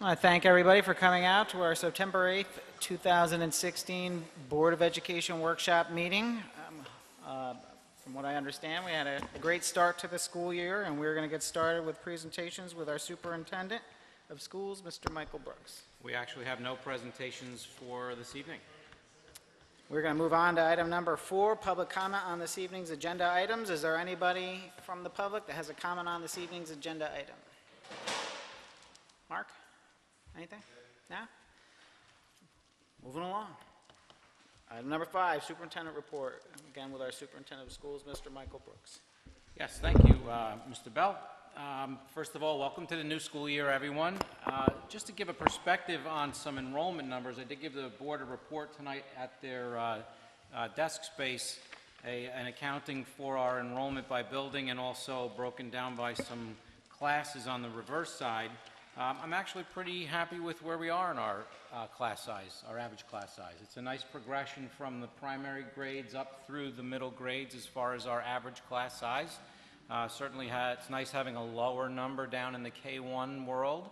I want to thank everybody for coming out to our September 8th, 2016 Board of Education Workshop meeting. From what I understand, we had a great start to the school year, and we're going to get started with presentations with our Superintendent of Schools, Mr. Michael Brooks. We actually have no presentations for this evening. We're going to move on to item number 4, public comment on this evening's agenda items. Is there anybody from the public that has a comment on this evening's agenda item? Mark? Anything? No? Moving along. Item number 5, Superintendent Report. Again, with our Superintendent of Schools, Mr. Michael Brooks. Yes, thank you, Mr. Bell. First of all, welcome to the new school year, everyone. Just to give a perspective on some enrollment numbers, I did give the board a report tonight at their desk space, an accounting for our enrollment by building and also broken down by some classes on the reverse side. I'm actually pretty happy with where we are in our class size, our average class size. It's a nice progression from the primary grades up through the middle grades as far as our average class size. Certainly it's nice having a lower number down in the K-1 world.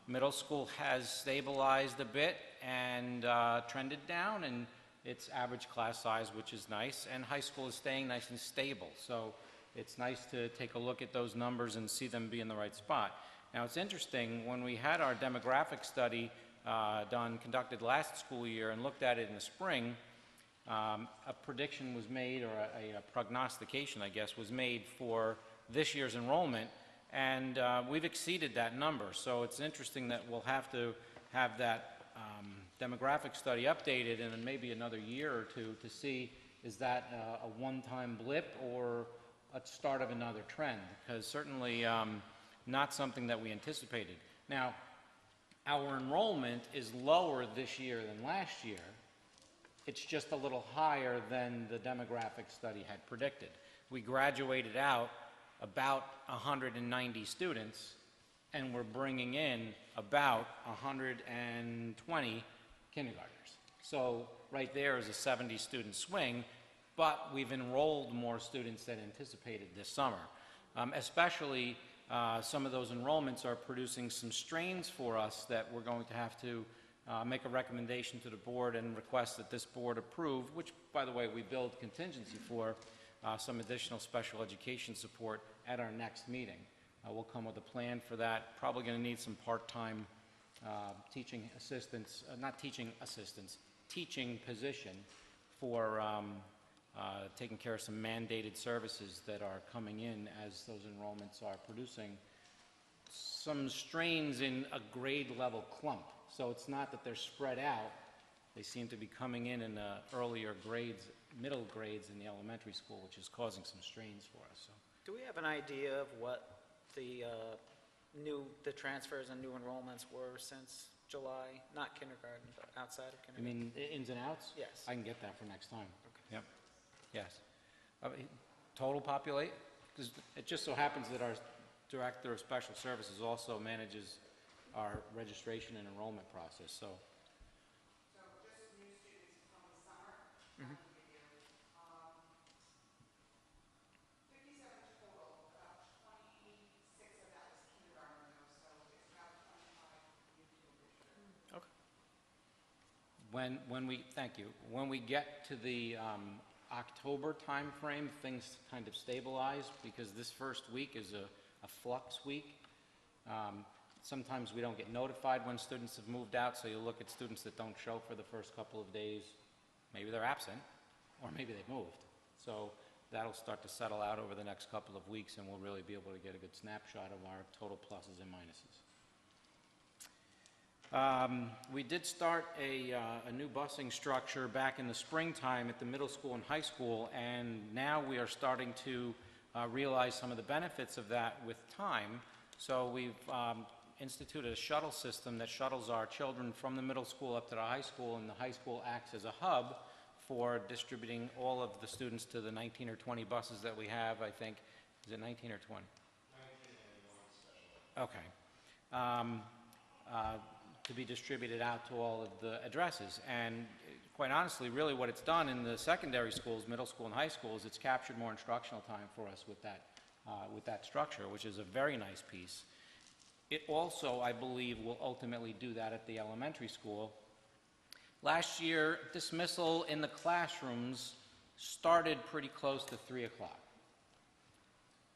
Middle school has stabilized a bit and trended down in its average class size, which is nice, and high school is staying nice and stable. So it's nice to take a look at those numbers and see them be in the right spot. Now, it's interesting, when we had our demographic study conducted last school year and looked at it in the spring, a prediction was made, or a prognostication, I guess, was made for this year's enrollment, and we've exceeded that number. So it's interesting that we'll have to have that demographic study updated in maybe another year or two to see, is that a one-time blip or a start of another trend? Because certainly not something that we anticipated. Now, our enrollment is lower this year than last year. It's just a little higher than the demographic study had predicted. We graduated out about 190 students, and we're bringing in about 120 kindergartners. So right there is a 70 student swing, but we've enrolled more students than anticipated this summer. Especially some of those enrollments are producing some strains for us that we're going to have to make a recommendation to the board and request that this board approve, which, by the way, we build contingency for some additional special education support at our next meeting. We'll come with a plan for that. Probably going to need some part-time teaching assistants, not teaching assistants, teaching position for taking care of some mandated services that are coming in as those enrollments are producing some strains in a grade level clump. So it's not that they're spread out. They seem to be coming in earlier grades, middle grades in the elementary school, which is causing some strains for us. So. Do we have an idea of what the transfers and new enrollments were since July? Not kindergarten, but outside of kindergarten. You mean ins and outs? Yes. I can get that for next time. Okay. Yep. Yes. Total populate, because it just so happens that our Director of Special Services also manages our registration and enrollment process. So just new students from the summer. Mm-hmm. 57 total, about 26 of that was kindergarten though, so it's about 25 new people this year. Okay. Thank you. When we get to the October time frame, things kind of stabilize, because this first week is a flux week. Sometimes we don't get notified when students have moved out, so you look at students that don't show for the first couple of days. Maybe they're absent, or maybe they've moved. So that'll start to settle out over the next couple of weeks, and we'll really be able to get a good snapshot of our total pluses and minuses. We did start a new busing structure back in the springtime at the middle school and high school, and now we are starting to realize some of the benefits of that with time. So we've instituted a shuttle system that shuttles our children from the middle school up to the high school, and the high school acts as a hub for distributing all of the students to the 19 or 20 buses that we have, I think. Is it 19 or 20? 19 and one special. Okay. To be distributed out to all of the addresses. And quite honestly, really what it's done in the secondary schools, middle school and high school, is it's captured more instructional time for us with that structure, which is a very nice piece. It also, I believe, will ultimately do that at the elementary school. Last year, dismissal in the classrooms started pretty close to 3 o'clock.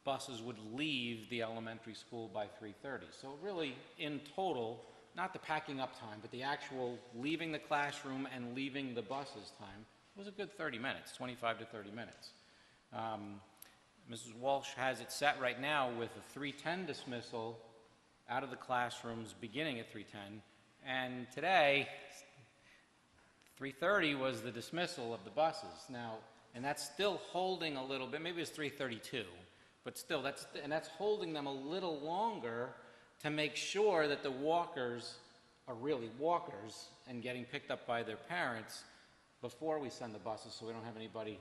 Buses would leave the elementary school by 3:30. So really, in total, not the packing up time, but the actual leaving the classroom and leaving the buses time was a good 30 minutes, 25 to 30 minutes. Mrs. Walsh has it set right now with a 3:10 dismissal out of the classrooms beginning at 3:10, and today, 3:30 was the dismissal of the buses. Now, and that's still holding a little bit, maybe it's 3:32, but still, that's holding them a little longer to make sure that the walkers are really walkers and getting picked up by their parents before we send the buses, so we don't have anybody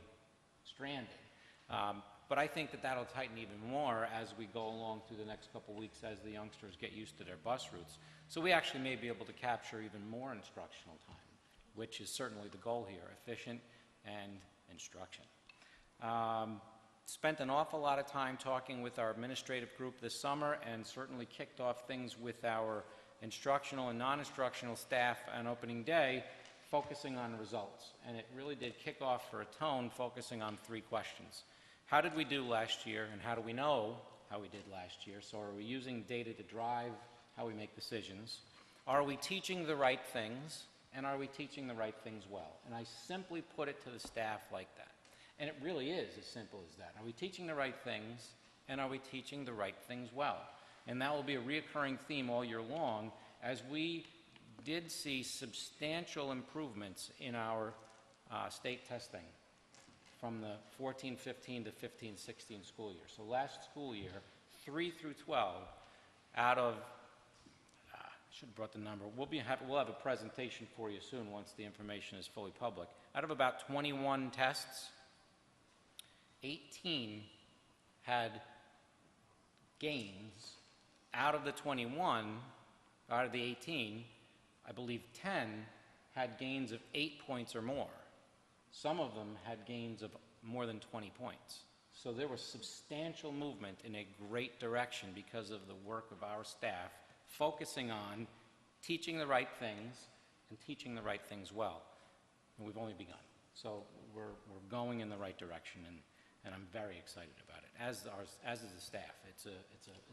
stranded. But I think that that'll tighten even more as we go along through the next couple weeks as the youngsters get used to their bus routes. So we actually may be able to capture even more instructional time, which is certainly the goal here, efficient and instruction. Spent an awful lot of time talking with our administrative group this summer and certainly kicked off things with our instructional and non-instructional staff on opening day, focusing on results. And it really did kick off for a tone focusing on 3 questions. How did we do last year, and how do we know how we did last year? So are we using data to drive how we make decisions? Are we teaching the right things, and are we teaching the right things well? And I simply put it to the staff like that. And it really is as simple as that. Are we teaching the right things, and are we teaching the right things well? And that will be a reoccurring theme all year long, as we did see substantial improvements in our state testing from the 14-15 to 15-16 school year. So last school year, 3 through 12, out of, I should have brought the number, we'll have a presentation for you soon once the information is fully public. Out of about 21 tests, 18 had gains. Out of the 21, out of the 18, I believe 10 had gains of 8 points or more. Some of them had gains of more than 20 points. So there was substantial movement in a great direction because of the work of our staff focusing on teaching the right things and teaching the right things well. And we've only begun. So we're going in the right direction, and I'm very excited about it, as is the staff. It's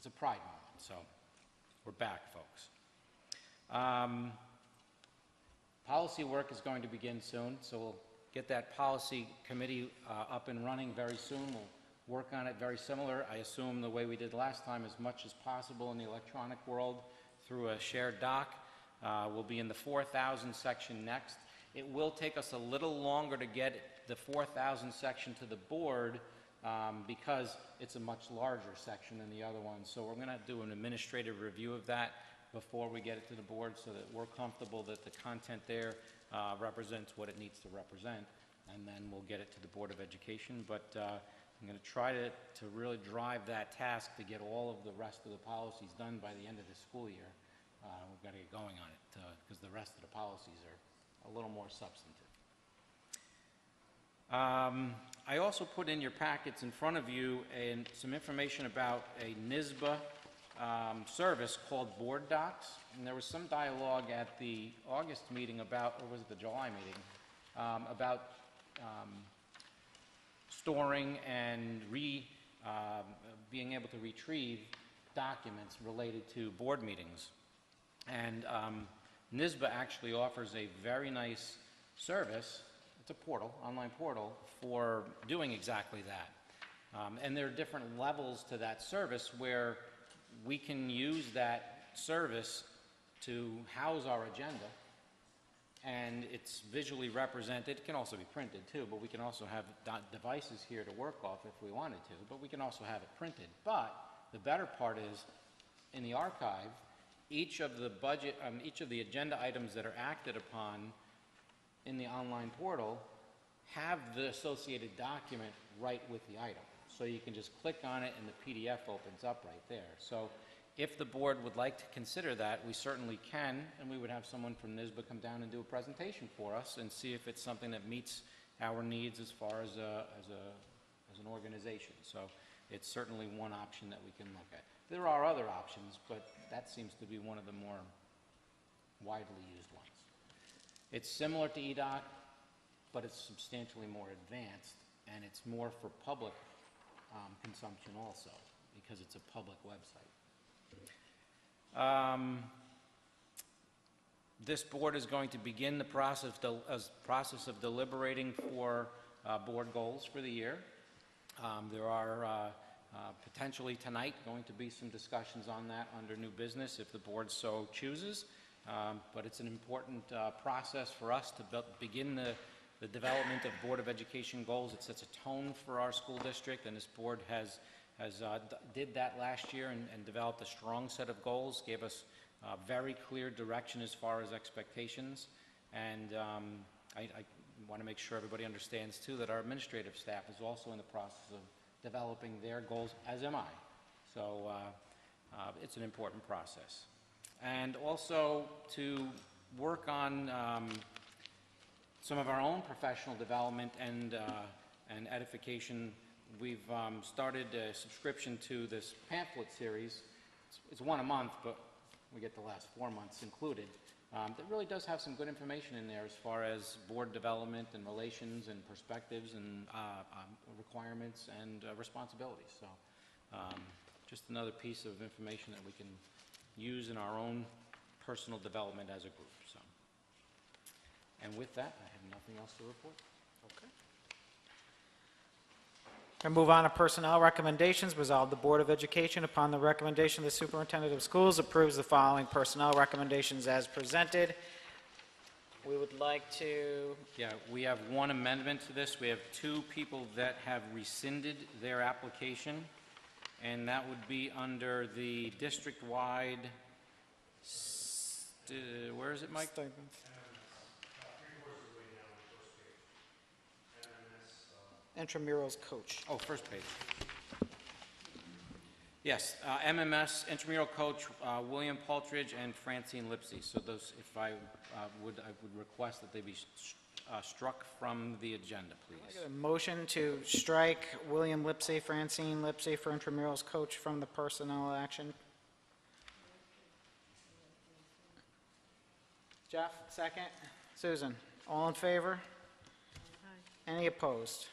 a pride moment. So we're back, folks. Policy work is going to begin soon, so we'll get that policy committee up and running very soon. We'll work on it very similar, I assume, the way we did last time, as much as possible in the electronic world through a shared doc. We'll be in the 4,000 section next. It will take us a little longer to get the 4,000 section to the board because it's a much larger section than the other one. So we're going to do an administrative review of that before we get it to the board so that we're comfortable that the content there represents what it needs to represent, and then we'll get it to the Board of Education. But I'm going to try to really drive that task to get all of the rest of the policies done by the end of the school year. We've got to get going on it because the rest of the policies are a little more substantive. I also put in your packets in front of you some information about a NSBA service called Board Docs, and there was some dialogue at the August meeting about, or was it the July meeting, about storing and being able to retrieve documents related to board meetings. And NSBA actually offers a very nice service. It's a portal, online portal, for doing exactly that. And there are different levels to that service where we can use that service to house our agenda, and it's visually represented. It can also be printed too, but we can also have devices here to work off if we wanted to, but we can also have it printed. But the better part is, in the archive, each of the agenda items that are acted upon in the online portal have the associated document right with the item. So you can just click on it and the PDF opens up right there. So if the board would like to consider that, we certainly can, and we would have someone from NSBA come down and do a presentation for us and see if it's something that meets our needs as far as an organization. So it's certainly one option that we can look at. There are other options, but that seems to be one of the more widely used ones. It's similar to EDOT, but it's substantially more advanced, and it's more for public consumption also, because it's a public website. This board is going to begin the process of deliberating for board goals for the year. There are potentially tonight going to be some discussions on that under new business if the board so chooses. But it's an important process for us to begin the development of Board of Education goals. It sets a tone for our school district, and this board did that last year and developed a strong set of goals, gave us very clear direction as far as expectations. And I want to make sure everybody understands, too, that our administrative staff is also in the process of developing their goals, as am I. So it's an important process. And also to work on some of our own professional development and edification. We've started a subscription to this pamphlet series. It's one a month, but we get the last 4 months included. That really does have some good information in there as far as board development and relations and perspectives and requirements and responsibilities. So just another piece of information that we can use in our own personal development as a group. So, and with that, I have nothing else to report. Okay. And move on to personnel recommendations. Resolve the Board of Education, upon the recommendation of the Superintendent of Schools, approves the following personnel recommendations as presented. We would like to... Yeah, we have one amendment to this. We have 2 people that have rescinded their application, and that would be under the district-wide, where is it, Mike? Intramurals coach. Oh, first page. Yes, MMS intramural coach William Paltridge and Francine Lipsey. So those, if I would request that they be struck from the agenda, I please. get a motion to strike William Lipsey, Francine Lipsey for intramurals coach from the personnel action. Jeff, second. Susan, all in favor? Any opposed?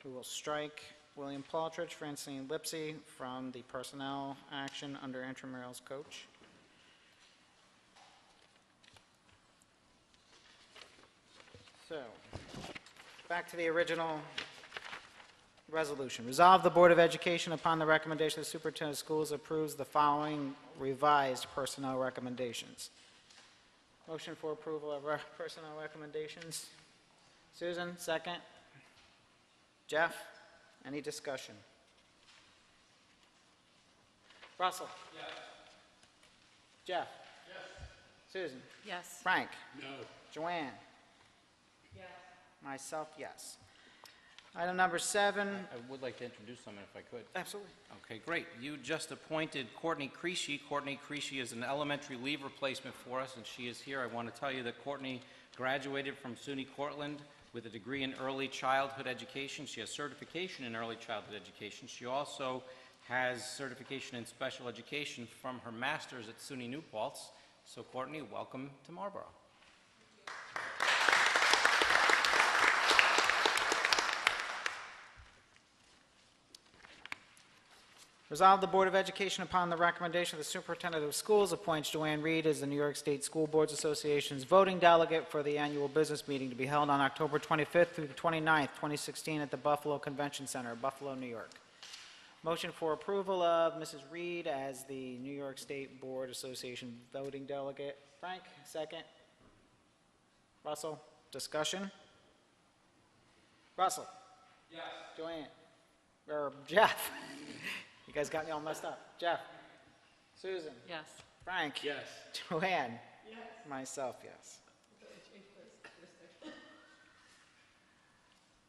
We will strike William Paltridge, Francine Lipsey from the personnel action under intramurals coach. So, back to the original resolution. Resolve the Board of Education, upon the recommendation of the Superintendent of Schools, approves the following revised personnel recommendations. Motion for approval of personnel recommendations. Susan, second. Jeff, any discussion? Russell? Yes. Jeff? Yes. Susan? Yes. Frank? No. Joanne? Yes. Myself, yes. Item number 7. I would like to introduce someone if I could. Absolutely. Okay, great. You just appointed Courtney Creasy. Courtney Creasy is an elementary leave replacement for us, and she is here. I want to tell you that Courtney graduated from SUNY Cortland with a degree in early childhood education. She has certification in early childhood education. She also has certification in special education from her master's at SUNY New Paltz. So Courtney, welcome to Marlborough. Resolve the Board of Education, upon the recommendation of the Superintendent of Schools, appoints Joanne Reed as the New York State School Boards Association's voting delegate for the annual business meeting to be held on October 25th through the 29th, 2016 at the Buffalo Convention Center, Buffalo, New York. Motion for approval of Mrs. Reed as the New York State Board Association voting delegate. Frank, second. Russell, discussion? Russell? Yes. Joanne? Or Jeff? You guys got me all messed up. Jeff? Susan? Yes. Frank? Yes. Joanne? Yes. Myself, yes.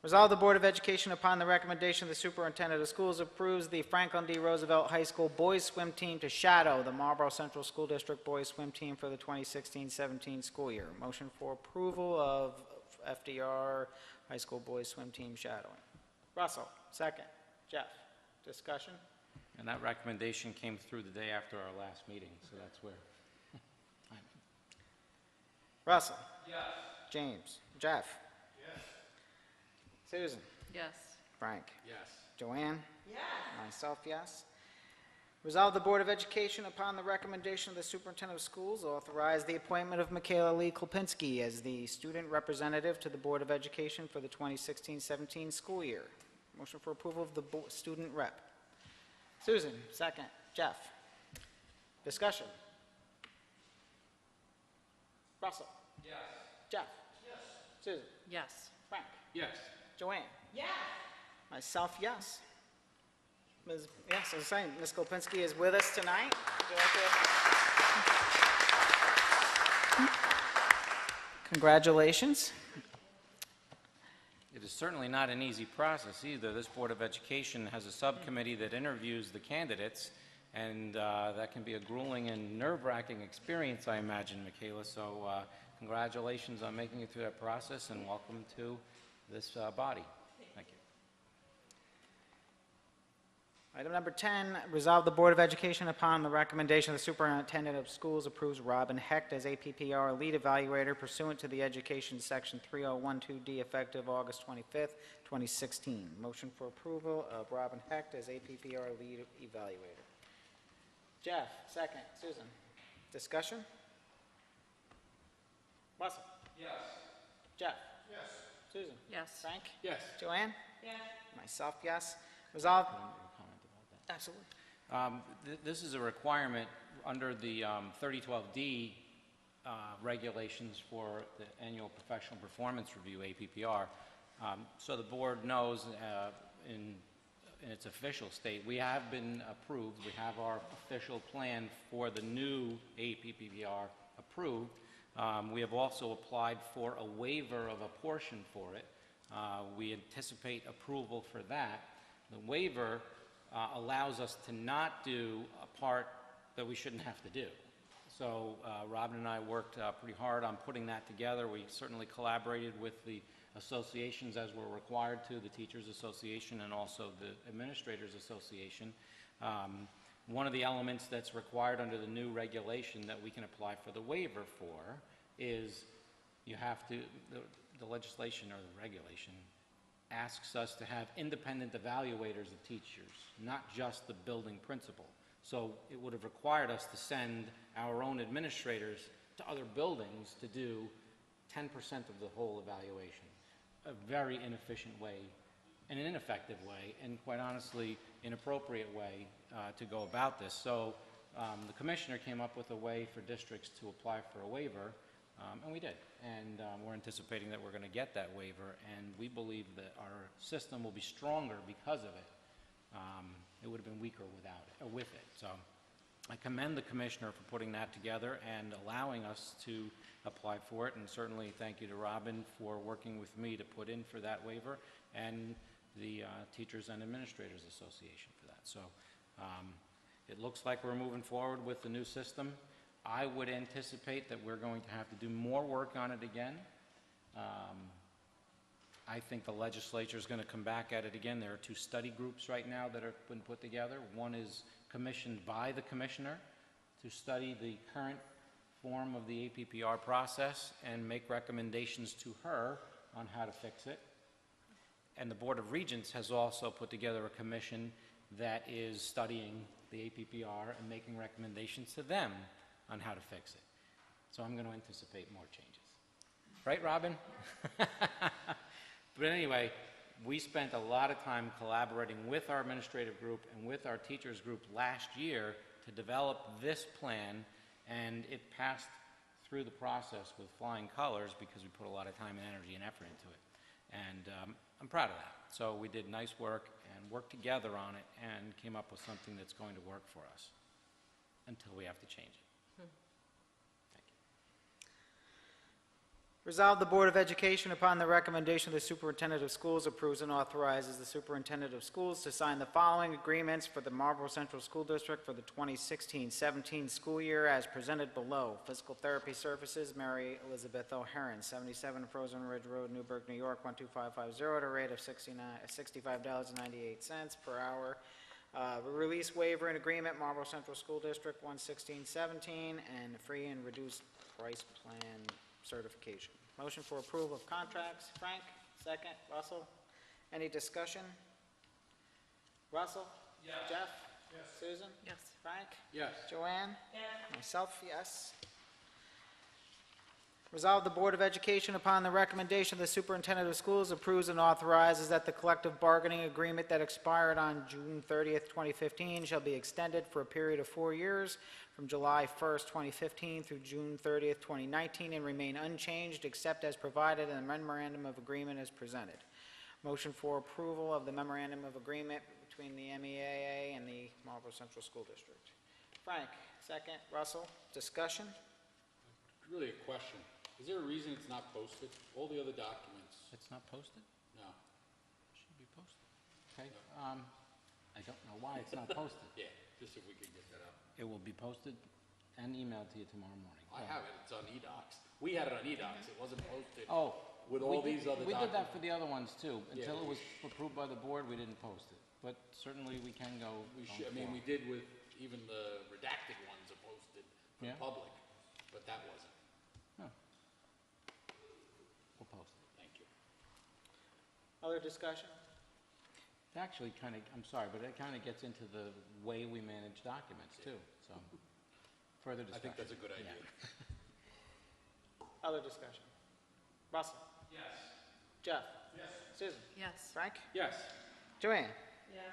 Resolve the Board of Education, upon the recommendation of the Superintendent of Schools, approves the Franklin D. Roosevelt High School boys swim team to shadow the Marlborough Central School District boys swim team for the 2016-17 school year. Motion for approval of FDR High School boys swim team shadowing. Russell, second. Jeff, discussion? And that recommendation came through the day after our last meeting, so that's where. Russell? Yes. James? Jeff? Yes. Susan? Yes. Frank? Yes. Joanne? Yes. Myself, yes. Resolve the Board of Education, upon the recommendation of the Superintendent of Schools, authorize the appointment of Michaela Lee Klopinski as the student representative to the Board of Education for the 2016-17 school year. Motion for approval of the student rep. Susan, second. Jeff? Discussion? Russell? Yes. Jeff? Yes. Susan? Yes. Frank? Yes. Joanne? Yes. Myself, yes. Yes, as I was saying, Ms. Kolpinski is with us tonight. Would you like to- Congratulations. It is certainly not an easy process either. This Board of Education has a subcommittee that interviews the candidates, and that can be a grueling and nerve-wracking experience, I imagine, Michaela. So congratulations on making it through that process, and welcome to this body. Thank you. Item number 10, resolve the Board of Education, upon the recommendation of the Superintendent of Schools, approves Robin Hecht as APPR Lead Evaluator pursuant to the Education Section 3012D, effective August 25th, 2016. Motion for approval of Robin Hecht as APPR Lead Evaluator. Jeff, second. Susan? Discussion? Russell? Yes. Jeff? Yes. Susan? Yes. Frank? Yes. Joanne? Yes. Myself, yes. Resolve. Absolutely. This is a requirement under the 3012D regulations for the annual professional performance review, APPR. So the board knows in its official state, we have been approved. We have our official plan for the new APPR approved. We have also applied for a waiver of a portion for it. We anticipate approval for that. The waiver allows us to not do a part that we shouldn't have to do. So Robin and I worked pretty hard on putting that together. We certainly collaborated with the associations as we're required to, the Teachers Association and also the Administrators Association. One of the elements that's required under the new regulation that we can apply for the waiver for is you have to, the legislation or the regulation asks us to have independent evaluators of teachers, not just the building principal. So it would have required us to send our own administrators to other buildings to do 10% of the whole evaluation. A very inefficient way, and an ineffective way, and quite honestly, inappropriate way to go about this. So the commissioner came up with a way for districts to apply for a waiver, and we did. And we're anticipating that we're going to get that waiver, and we believe that our system will be stronger because of it. It would have been weaker without it, or with it. So I commend the commissioner for putting that together and allowing us to apply for it, and certainly thank you to Robin for working with me to put in for that waiver, and the Teachers and Administrators Association for that. So it looks like we're moving forward with the new system. I would anticipate that we're going to have to do more work on it again. I think the legislature is going to come back at it again. There are two study groups right now that have been put together. One is commissioned by the commissioner to study the current form of the APPR process and make recommendations to her on how to fix it. And the Board of Regents has also put together a commission that is studying the APPR and making recommendations to them on how to fix it. So I'm going to anticipate more changes. Right, Robin? But anyway, we spent a lot of time collaborating with our administrative group and with our teachers group last year to develop this plan, and it passed through the process with flying colors because we put a lot of time and energy and effort into it. And I'm proud of that. So we did nice work and worked together on it and came up with something that's going to work for us until we have to change it. Resolve the Board of Education, upon the recommendation of the Superintendent of Schools, approves and authorizes the Superintendent of Schools to sign the following agreements for the Marlborough Central School District for the 2016-17 school year as presented below. Physical therapy services, Mary Elizabeth O'Haron, 77 Frozen Ridge Road, Newburgh, New York, 12550, at a rate of $65.98 per hour. Release waiver and agreement, Marlboro Central School District 11617, and free and reduced price plan certification. Motion for approval of contracts, Frank, second, Russell. Any discussion? Russell? Yes. Jeff? Yes. Susan? Yes. Frank? Yes. Joanne? Yes. Myself, yes. Resolve the Board of Education, upon the recommendation of the Superintendent of Schools, approves and authorizes that the collective bargaining agreement that expired on June 30th, 2015 shall be extended for a period of 4 years from July 1st, 2015 through June 30th, 2019, and remain unchanged except as provided in the memorandum of agreement as presented. Motion for approval of the memorandum of agreement between the MEAA and the Marlboro Central School District. Frank, second. Russell, discussion? Really a question. Is there a reason it's not posted? All the other documents, It's not posted? no. Should be posted. Okay, I don't know why it's not posted. Yeah, just if we could get that up. It will be posted and emailed to you tomorrow morning. I have it, it's on eDocs. We had it on eDocs, it wasn't posted. Oh. With we all did- these other We did that documents. for the other ones too. Yeah, Until it we was approved by the board, we didn't post it. But certainly we can go. We going should, I mean, we forward. did with, even the redacted ones are posted for the Yeah. public, but that wasn't. No. We'll post it. Thank you. Other discussion? It actually kind of, I'm sorry, but it kind of gets into the way we manage documents too, so. Further I discussion. think that's a good idea. Other discussion? Russell? Yes. Jeff? Yes. Susan? Yes. Frank? Yes. Joanne? Yes.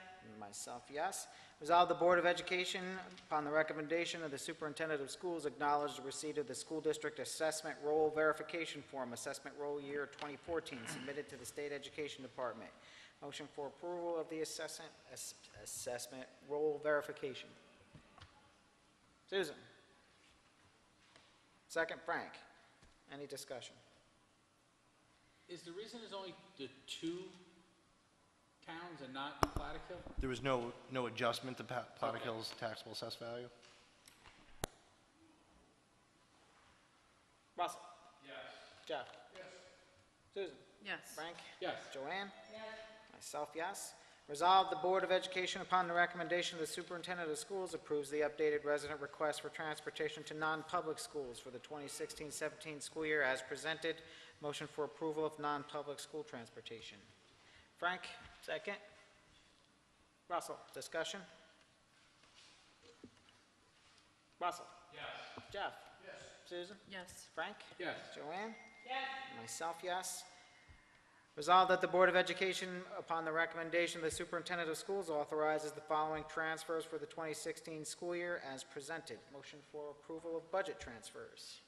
Myself, yes. Resolve the Board of Education, upon the recommendation of the Superintendent of Schools, acknowledge the receipt of the School District Assessment Roll Verification Form, Assessment Roll Year 2014, submitted to the State Education Department. Motion for approval of the assessment roll verification. Susan? Second, Frank. Any discussion? Is the reason there's only the 2 towns and not Plattekill? There was no adjustment to Plattekill's taxable assessed value? Russell? Yes. Jeff? Yes. Susan? Yes. Frank? Yes. Joanne? Yes. Myself, yes. Resolved, the Board of Education, upon the recommendation of the Superintendent of Schools, approves the updated resident request for transportation to non-public schools for the 2016-17 school year as presented. Motion for approval of non-public school transportation. Frank, second. Russell, discussion? Russell? Yes. Jeff? Yes. Susan? Yes. Frank? Yes. Joanne? Yes. Myself, yes. Resolved that the Board of Education, upon the recommendation of the Superintendent of Schools, authorizes the following transfers for the 2016 school year as presented. Motion for approval of budget transfers.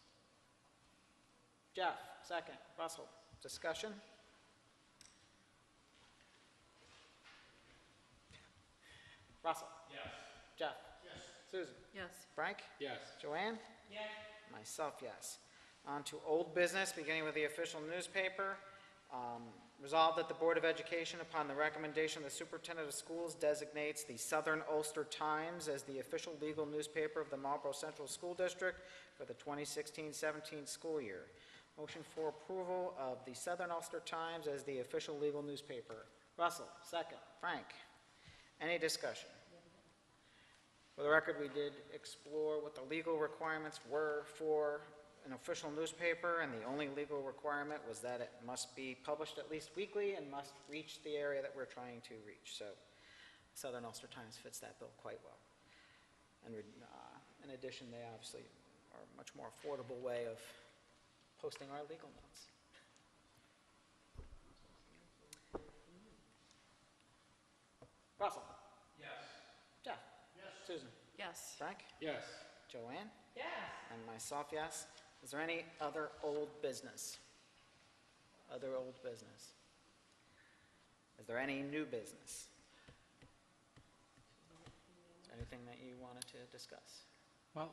Jeff, second. Russell, discussion? Russell? Yes. Jeff? Yes. Susan? Yes. Frank? Yes. Joanne? Yes. Myself, yes. On to old business, beginning with the official newspaper. Resolved that the Board of Education, upon the recommendation of the Superintendent of Schools, designates the Southern Ulster Times as the official legal newspaper of the Marlboro Central School District for the 2016-17 school year. Motion for approval of the Southern Ulster Times as the official legal newspaper. Russell, second. Frank, any discussion? For the record, we did explore what the legal requirements were for an official newspaper, and the only legal requirement was that it must be published at least weekly and must reach the area that we're trying to reach. So Southern Ulster Times fits that bill quite well. And in addition, they obviously are a much more affordable way of posting our legal notes. Russell? Yes. Jeff? Yes. Susan? Yes. Frank? Yes. Joanne? Yes. And myself, yes. Is there any other old business? Other old business? Is there any new business? Anything that you wanted to discuss? Well,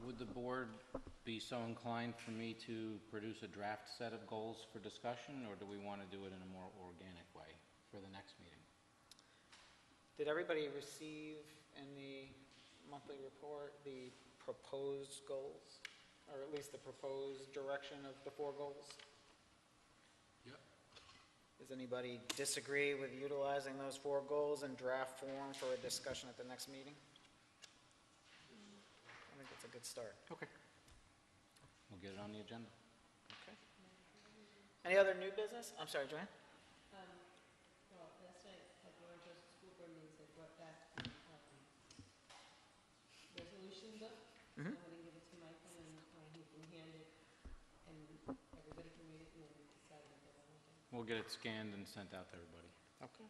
would the board be so inclined for me to produce a draft set of goals for discussion, or do we want to do it in a more organic way for the next meeting? Did everybody receive in the monthly report the proposed goals? Or at least the proposed direction of the 4 goals? Yep. Does anybody disagree with utilizing those 4 goals in draft form for a discussion at the next meeting? I think that's a good start. Okay. We'll get it on the agenda. Any other new business? I'm sorry, Joanne? Well, last night at the Orange County School Board meetings, they brought back resolution book. So I'm going to give it to Michael and he can hand it and everybody can read it and then decide if they want to. We'll get it scanned and sent out to everybody. Okay.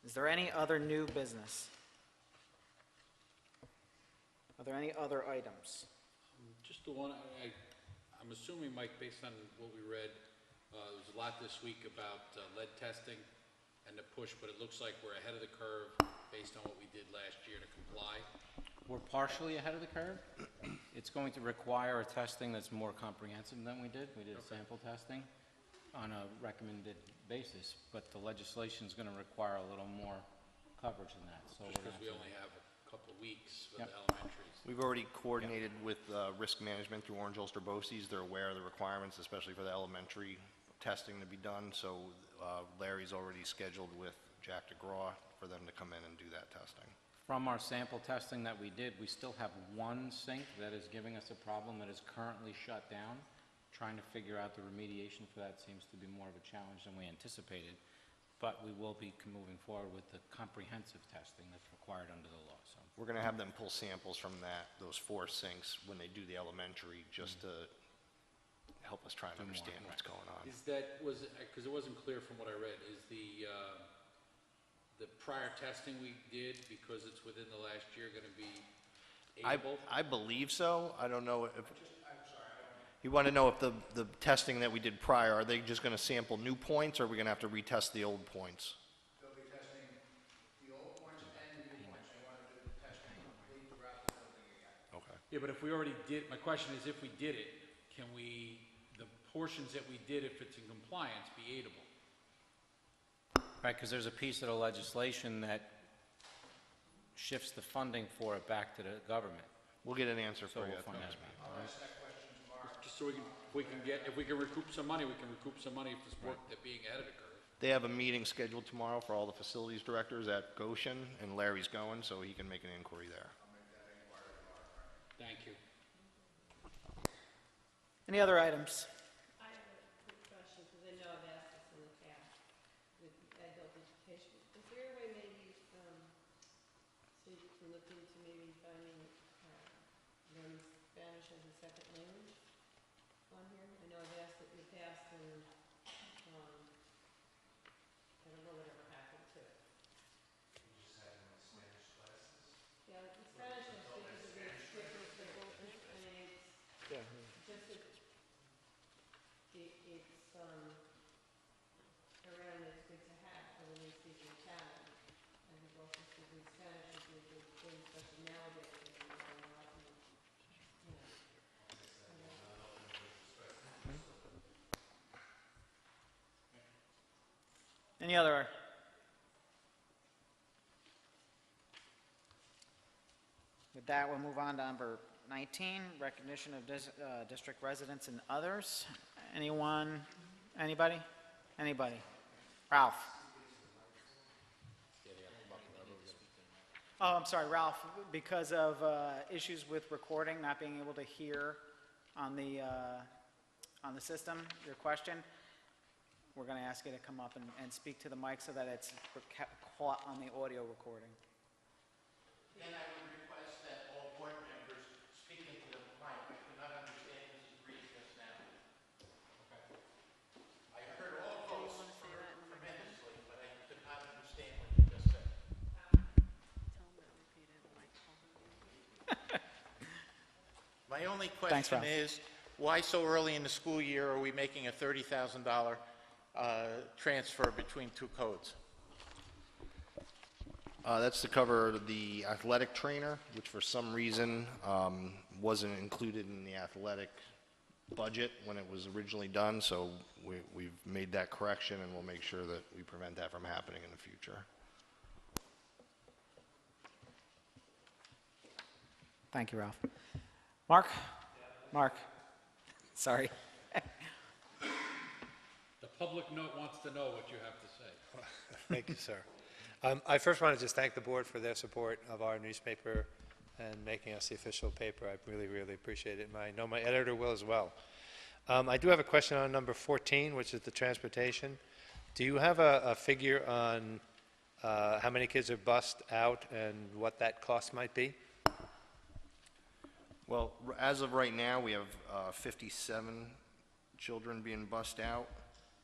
Is there any other new business? Are there any other items? Just the one, I'm assuming, Mike, based on what we read, there was a lot this week about lead testing and the push, but it looks like we're ahead of the curve based on what we did last year to comply. We're partially ahead of the curve. It's going to require a testing that's more comprehensive than we did. We did sample testing on a recommended basis, but the legislation is going to require a little more coverage than that. So Just we're because going we to only have a couple of weeks for Yep. the elementaries. We've already coordinated with risk management through Orange Ulster BOCES. They're aware of the requirements, especially for the elementary testing to be done. So Larry's already scheduled with Jack DeGraw for them to come in and do that testing. From our sample testing that we did, we still have one sink that is giving us a problem that is currently shut down. Trying to figure out the remediation for that seems to be more of a challenge than we anticipated, but we will be moving forward with the comprehensive testing that's required under the law. So We're going to have them pull samples from those 4 sinks when they do the elementary, just to help us try and understand what's going on. Is that, because it wasn't clear from what I read, is the prior testing we did, because it's within the last year, going to be able? I believe so. I don't know if... You want to know if the testing that we did prior, are they just going to sample new points, or are we going to have to retest the old points? They'll be testing the old points and the new points. They want to do the testing complete throughout the building again. Okay. Yeah, but if we already did, my question is, if we did it, can we, the portions that we did, if it's in compliance, be aidable? right, because there's a piece of the legislation that shifts the funding for it back to the government. We'll get an answer So for you we'll at the find next out. meeting. Just so we can get, if we can recoup some money, we can recoup some money if this work, that being ahead of the curve. They have a meeting scheduled tomorrow for all the facilities directors at Goshen, and Larry's going, so he can make an inquiry there. Thank you. Any other items? I have a quick question, because I know I've asked this in the past with adult education. Is there a way maybe, so you can look into maybe finding, learning Spanish as a second language on here? I know I've asked it in the past and, I don't know whatever happened to it. Yeah, the Spanish I think is a bit quicker, simple, I mean, it's just it's around it's good to have for when they speak in Italian. I think also speaking Spanish would be a good thing, especially nowadays, when you're going out and, you know. Any other? With that, we'll move on to number 19, recognition of district residents and others. Anyone? Anybody? Anybody? Ralph? Oh, I'm sorry, Ralph, because of issues with recording, not being able to hear on the system, your question, we're going to ask you to come up and speak to the mic so that it's caught on the audio recording. Then I would request that all board members speak into the mic. I could not understand Mrs. Breeze just now. I heard all votes tremendously, but I could not understand what you just said. My only Thanks, question Ralph. is, why so early in the school year are we making a $30,000 transfer between 2 codes? That's to cover the athletic trainer, which for some reason wasn't included in the athletic budget when it was originally done, so we've made that correction, and we'll make sure that we prevent that from happening in the future. Thank you, Ralph. Mark? Mark? Sorry. public wants to know what you have to say. Thank you, sir. I first want to just thank the board for their support of our newspaper and making us the official paper. I really, really appreciate it, and I know my editor will as well. I do have a question on number 14, which is the transportation. Do you have a figure on how many kids are bused out and what that cost might be? Well, as of right now, we have 57 children being bussed out.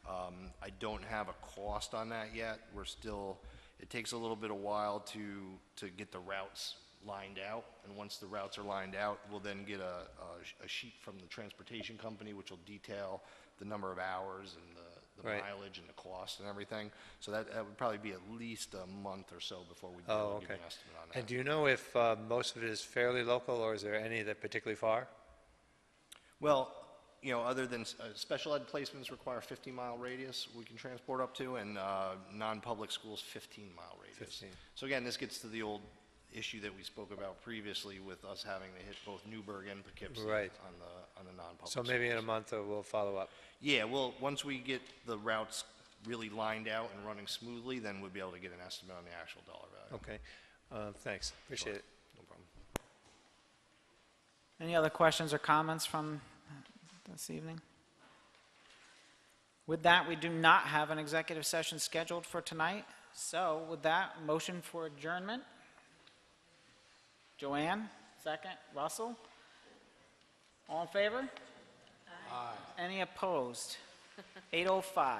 I don't have a cost on that yet. We're still, it takes a little bit of while to get the routes lined out, and once the routes are lined out, we'll then get a sheet from the transportation company, which will detail the number of hours and the Right. mileage and the cost and everything. So that would probably be at least a month or so before we'd be Oh, able to give okay. you an estimate on that. And do you know if most of it is fairly local, or is there any that particularly far? Well, you know, other than special ed placements require 50-mile radius we can transport up to, and non-public schools 15-mile radius. 15. So again, this gets to the old issue that we spoke about previously with us having to hit both Newburgh and Poughkeepsie Right. on the non-public So maybe in a schools. month we'll follow up. Yeah, well, once we get the routes really lined out and running smoothly, then we'll be able to get an estimate on the actual dollar value. Okay, thanks, appreciate it. No problem. Any other questions or comments from this evening? With that, we do not have an executive session scheduled for tonight. So with that, motion for adjournment. Joanne, second. Russell? All in favor? Aye. Any opposed? 8:05.